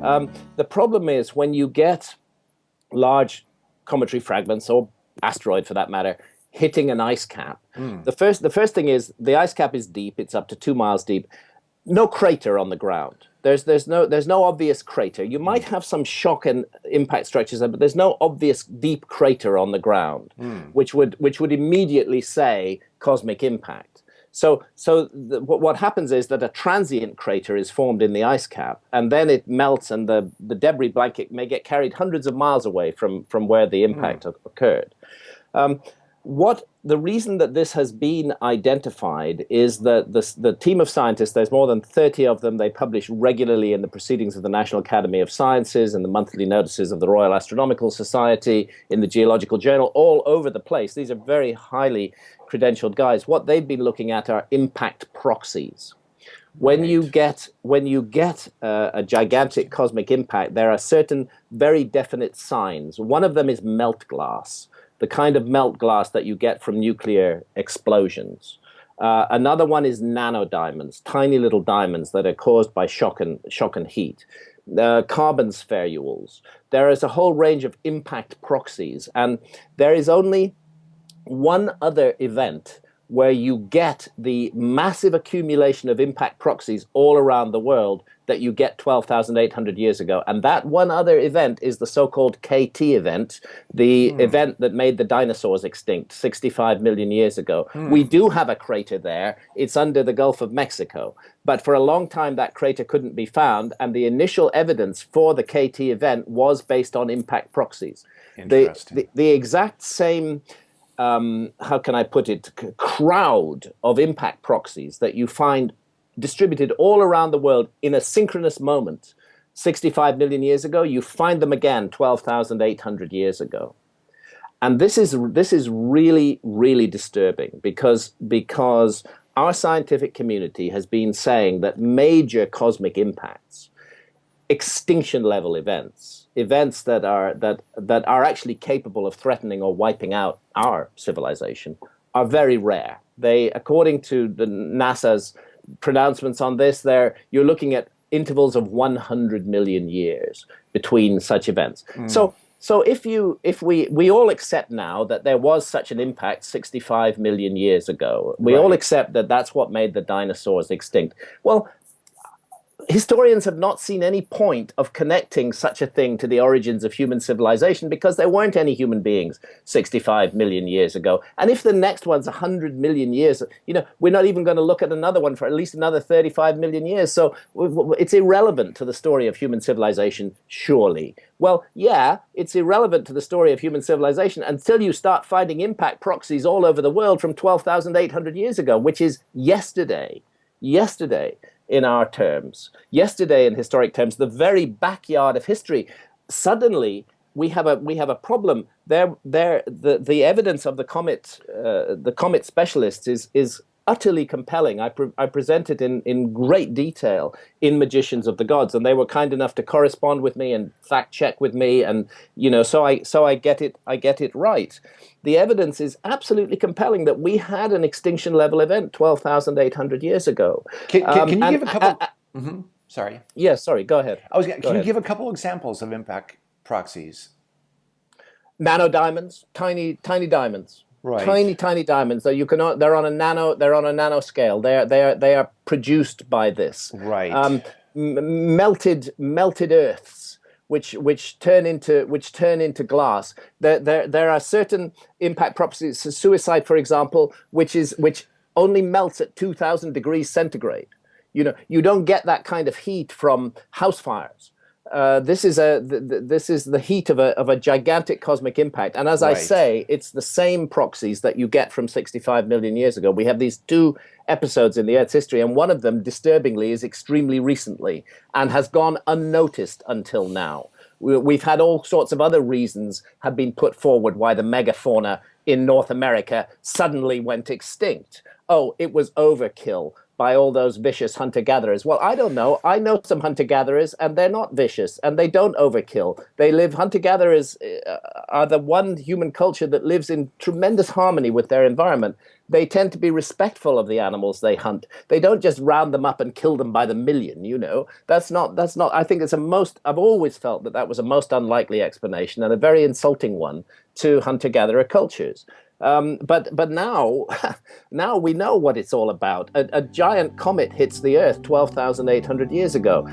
The problem is when you get large cometary fragments, or asteroid for that matter, hitting an ice cap. The first thing is the ice cap is deep; it's up to 2 miles deep. No crater on the ground. There's no obvious crater. You might have some shock and impact structures, but there's no obvious deep crater on the ground, which would immediately say cosmic impact. What happens is that a transient crater is formed in the ice cap, and then it melts, and the debris blanket may get carried hundreds of miles away from where the impact occurred. The reason that this has been identified is that the team of scientists, there's more than 30 of them, they publish regularly in the Proceedings of the National Academy of Sciences, and the monthly notices of the Royal Astronomical Society, in the Geological Journal, all over the place. These are very highly credentialed guys. What they've been looking at are impact proxies. When you get a gigantic cosmic impact, there are certain very definite signs. One of them is melt glass, the kind of melt glass that you get from nuclear explosions. Another one is nanodiamonds, tiny little diamonds that are caused by shock and heat. Carbon spherules. There is a whole range of impact proxies, and there is only one other event where you get the massive accumulation of impact proxies all around the world that you get 12,800 years ago. And that one other event is the so-called KT event, the event that made the dinosaurs extinct 65 million years ago. We do have a crater there. It's under the Gulf of Mexico. But for a long time, that crater couldn't be found. And the initial evidence for the KT event was based on impact proxies. Interesting. The exact same how can I put it, crowd of impact proxies that you find distributed all around the world in a synchronous moment 65 million years ago, you find them again 12,800 years ago. And this is really, really disturbing because our scientific community has been saying that major cosmic impacts, extinction level events that are actually capable of threatening or wiping out our civilization, are very rare. They, according to the NASA's pronouncements on this, you're looking at intervals of 100 million years between such events. So if we all accept now that there was such an impact 65 million years ago, we all accept that that's what made the dinosaurs extinct. Well, historians have not seen any point of connecting such a thing to the origins of human civilization because there weren't any human beings 65 million years ago. And if the next one's 100 million years, we're not even going to look at another one for at least another 35 million years. So it's irrelevant to the story of human civilization, surely. Well, yeah, it's irrelevant to the story of human civilization until you start finding impact proxies all over the world from 12,800 years ago, which is yesterday. In our terms, yesterday in historic terms, the very backyard of history. Suddenly, we have a problem. The evidence of the comet specialists is utterly compelling. I present it in great detail in Magicians of the Gods, and they were kind enough to correspond with me and fact check with me, and so I get it right. The evidence is absolutely compelling that we had an extinction level event 12,800 years ago. Can you give a couple? Sorry. Yeah, sorry. Go ahead. Can you give a couple examples of impact proxies? Nanodiamonds, tiny diamonds. Right. Tiny diamonds that they're on a nano scale. They are produced by this. Right. Melted earths, which turn into glass. There are certain impact properties. Suicide, for example, which only melts at 2,000 degrees centigrade. You don't get that kind of heat from house fires. This is the heat of a gigantic cosmic impact, and as I say, it's the same proxies that you get from 65 million years ago. We have these two episodes in the Earth's history, and one of them, disturbingly, is extremely recently and has gone unnoticed until now. We've had all sorts of other reasons have been put forward why the megafauna in North America suddenly went extinct. Oh, it was overkill. by all those vicious hunter-gatherers. Well, I don't know. I know some hunter-gatherers, and they're not vicious, and they don't overkill. They live, hunter-gatherers are the one human culture that lives in tremendous harmony with their environment. They tend to be respectful of the animals they hunt. They don't just round them up and kill them by the million, you know. That's not, I think I've always felt that that was a most unlikely explanation and a very insulting one to hunter-gatherer cultures. But now, now we know what it's all about. A giant comet hits the Earth 12,800 years ago.